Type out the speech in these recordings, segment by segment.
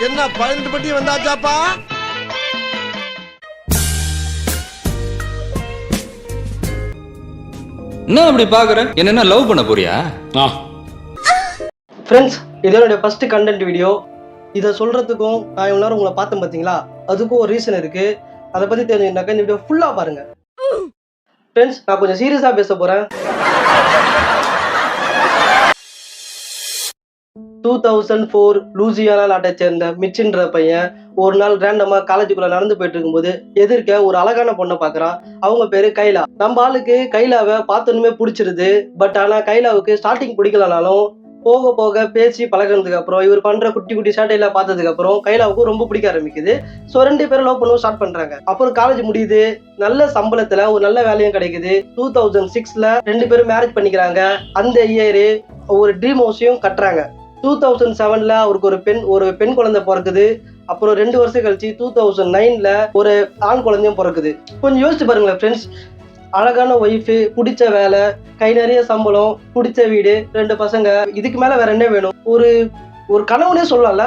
என்ன 18 பட்டி வந்தாச்சாப்பா? என்ன அப்படி பாக்குற? என்ன லவ் பண்ண போறியா? ஃப்ரெண்ட்ஸ், இதோட ஃபர்ஸ்ட் கண்டென்ட் வீடியோ. இதை சொல்றதுக்கும் நான் இவ்வளோ நேரம் உங்களை பார்த்தேன் பார்த்தீங்களா, அதுக்கும் ஒரு ரீசன் இருக்கு. அதை பத்தி தெரிஞ்சுக்கிட்டாக்கா இந்த வீடியோ ஃபுல்லா பாருங்க. ஃப்ரெண்ட்ஸ், நான் கொஞ்சம் சீரியஸா பேச போறேன். 2004 லூசியானா நாட்டை சேர்ந்த மிச்சின்ற பையன் ஒரு நாள் ரேண்டமா காலேஜுக்குள்ள நடந்து போயிட்டு இருக்கும்போது எதிர்க்க ஒரு அழகான பொண்ணை பாக்குறான். அவங்க பேரு கைலா. நம்ம ஆளுக்கு கைலாவை பார்த்தோன்னுமே பிடிச்சிருது. பட் ஆனா கைலாவுக்கு ஸ்டார்டிங் பிடிக்கலனாலும் போக போக பேசி பழகினதுக்கு அப்புறம் இவர் பண்ற குட்டி குட்டி சேட்டையெல்லாம் பார்த்ததுக்கு அப்புறம் கைலாவுக்கு ரொம்ப பிடிக்க ஆரம்பிக்குது. ஸோ 2 பேரும் லவ் பண்ணவும் ஸ்டார்ட் பண்றாங்க. அப்புறம் காலேஜ் முடியுது, நல்ல சம்பளத்துல ஒரு நல்ல வேலையும் கிடைக்குது. 2006ல 2 பேரும் மேரேஜ் பண்ணிக்கிறாங்க. அந்த இயரு ஒரு ட்ரீம் ஹவுஸையும் கட்டுறாங்க. 2007ல அவருக்கு ஒரு பெண் குழந்தை பிறக்குது. அப்புறம் 2 வருஷம் கழிச்சு 2009ல ஒரு ஆண் குழந்தையும் பிறக்குது. கொஞ்சம் யோசிச்சு பாருங்களேன் ஃப்ரெண்ட்ஸ். அழகான ஒய்ஃபு, பிடிச்ச வேலை, கை நிறைய சம்பளம், பிடிச்ச வீடு, 2 பசங்க, இதுக்கு மேல வேற என்ன வேணும்? ஒரு கனவுனே சொல்லலாம்ல.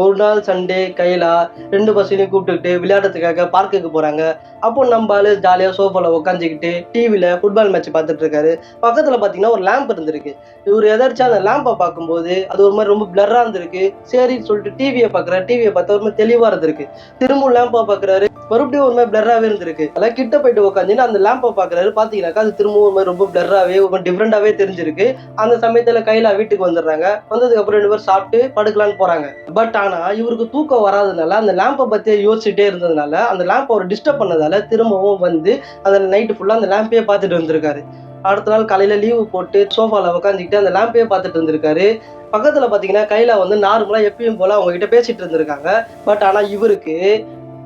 ஒரு நாள் சண்டே கைலா 2 பசங்களையும் கூப்பிட்டுக்கிட்டு விளையாடுறதுக்காக பார்க்குக்கு போறாங்க. அப்போ நம்ம ஆளு ஜாலியா சோஃபால உட்காந்துக்கிட்டு டிவில ஃபுட்பால் மேட்ச் பார்த்துட்டு இருக்காரு. பக்கத்துல பாத்தீங்கன்னா ஒரு லேம்ப் இருந்திருக்கு. இவர் எதாச்சும் அந்த லேம்பை பார்க்கும்போது அது ஒரு மாதிரி ரொம்ப பிளர்ரா இருந்திருக்கு. சரின்னு சொல்லிட்டு டிவியை பாக்குறாரு. டிவியை பார்த்தா ஒரு மாதிரி தெளிவா இருந்திருக்கு. திரும்பவும் லேம்பை பாக்குறாரு, மறுபடியும் ஒரு மாதிரி பிளர்ராவே இருந்திருக்கு. அதெல்லாம் கிட்ட போயிட்டு உட்காந்து அந்த லேம்பை பாக்குறாரு. பாத்தீங்கன்னாக்கா அது திரும்பவும் ஒரு மாதிரி ரொம்ப பிளர்ராவே ஒரு மாதிரி டிஃப்ரெண்டாவே தெரிஞ்சிருக்கு. அந்த சமயத்துல கைலா வீட்டுக்கு வந்துடுறாங்க. வந்ததுக்கு அப்புறம் 2 பேரும் சாப்பிட்டு படுக்கலான்னு போறாங்க. பட் ஆனா இவருக்கு தூக்கம் வராதனால அந்த லேம்பை பத்தி யோசிச்சுட்டே இருந்ததுனால அந்த லேம்பை அவர் டிஸ்டர்ப் பண்ணதால திரும்பவும் வந்து அந்த நைட்டு ஃபுல்லா அந்த லேம்பையே பார்த்துட்டு வந்திருக்காரு. அடுத்த நாள் காலையில லீவு போட்டு சோஃபால உட்காந்துக்கிட்டு அந்த லேம்பையே பார்த்துட்டு இருந்திருக்காரு. பக்கத்துல பாத்தீங்கன்னா கைலா வந்து நார்மலா எப்பயும் போல அவங்க கிட்ட பேசிட்டு இருந்திருக்காங்க. பட் ஆனா இவருக்கு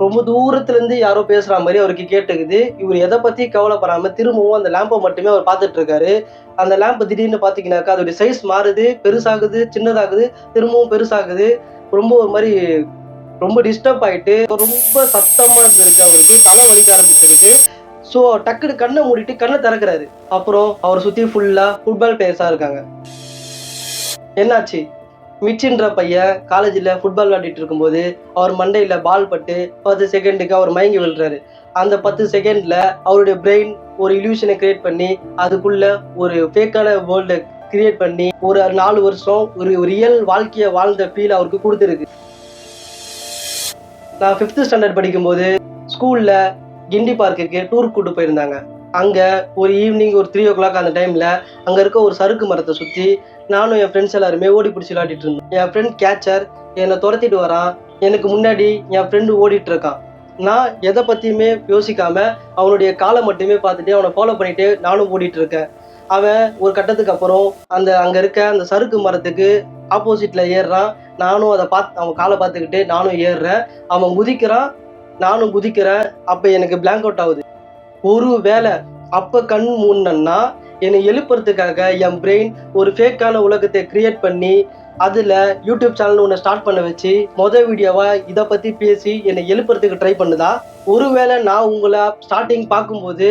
ரொம்ப தூரத்துல இருந்து யாரோ பேசுற மாதிரி அவருக்கு கேட்டுக்குது. இவர் எதை பத்தி கவலைப்படாம திரும்பவும் அந்த லேம்பை மட்டுமே அவர் பார்த்துட்டு இருக்காரு. அந்த லேம்பு திடீர்னு பாத்தீங்கன்னாக்கா அதோட சைஸ் மாறுது, பெருசாகுது, சின்னதாகுது, திரும்பவும் பெருசாகுது. ரொம்ப ஒரு மாதிரி ரொம்ப டிஸ்டர்ப் ஆயிட்டு ரொம்ப சத்தமா இருந்திருக்கு. அவருக்கு தலை வலிக்க ஆரம்பிச்சிருக்கு. ஸோ டக்குனு கண்ணை மூடிட்டு கண்ணை திறக்கிறாரு. அப்புறம் அவரை சுத்தி ஃபுல்லா ஃபுட்பால் பிளேயர்ஸா இருக்காங்க. என்னாச்சு? மிச்சின்ற பையன் காலேஜில் ஃபுட்பால் விளையாடிட்டு இருக்கும்போது அவர் மண்டையில பால் பட்டு 10 செகண்டுக்கு அவர் மயங்கி விழுறாரு. அந்த 10 செகண்ட்ல அவருடைய பிரெயின் ஒரு இல்யூஷனை கிரியேட் பண்ணி அதுக்குள்ள ஒரு ஃபேக்கான வேர்ல்டை கிரியேட் பண்ணி ஒரு 4 வருஷம் ஒரு ரியல் வாழ்க்கையை வாழ்ந்த ஃபீல் அவருக்கு கொடுத்துருக்கு. நான் 5th ஸ்டாண்டர்ட் படிக்கும்போது ஸ்கூல்ல கிண்டி பார்க்குக்கு டூர் கூட்டு போயிருந்தாங்க. அங்க ஒரு ஈவினிங் ஒரு 3 o'clock அந்த டைம்ல அங்க இருக்க ஒரு சறுக்கு மரத்தை சுத்தி நானும் என் ஃப்ரெண்ட்ஸ் எல்லாருமே ஓடி பிடிச்சி விளையாடிட்டு இருந்தோம். என் ஃப்ரெண்ட் கேச்சர் என்னை துரத்திட்டு வரான். எனக்கு முன்னாடி என் ஃப்ரெண்டு ஓடிட்டு இருக்கான். நான் எதை பத்தியுமே யோசிக்காம அவனுடைய காலை மட்டுமே பார்த்துட்டு அவனை ஃபாலோ பண்ணிட்டு நானும் ஓடிட்டு இருக்கேன். அவன் ஒரு கட்டத்துக்கு அப்புறம் அங்க இருக்க அந்த சறுக்கு மரத்துக்கு ஆப்போசிட்ல ஏறுறான். நானும் அதை அவன் காலை பார்த்துக்கிட்டு நானும் ஏறுறேன். அவன் குதிக்கிறான், நானும் குதிக்கிறேன். அப்ப எனக்கு பிளாங்க் அவுட் ஆகுது. ஒரு வேளை அப்ப கண் மூடனா என்னை எழுப்புறதுக்காக என் பிரெயின் ஒரு ஃபேக்கான உலகத்தை கிரியேட் பண்ணி அதுல யூடியூப் சேனல் ஒன்று ஸ்டார்ட் பண்ண வச்சு வீடியோவா இதை பத்தி பேசி என்னை எழுப்புறதுக்கு ட்ரை பண்ணுதா? ஒருவேளை நான் உங்களை ஸ்டார்டிங் பார்க்கும்போது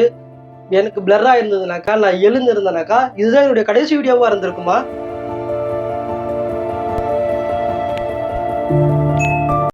எனக்கு பிளர்ரா இருந்ததுனாக்கா, நான் எழுந்திருந்தேனாக்கா இதுதான் என்னுடைய கடைசி வீடியோவா இருந்திருக்குமா?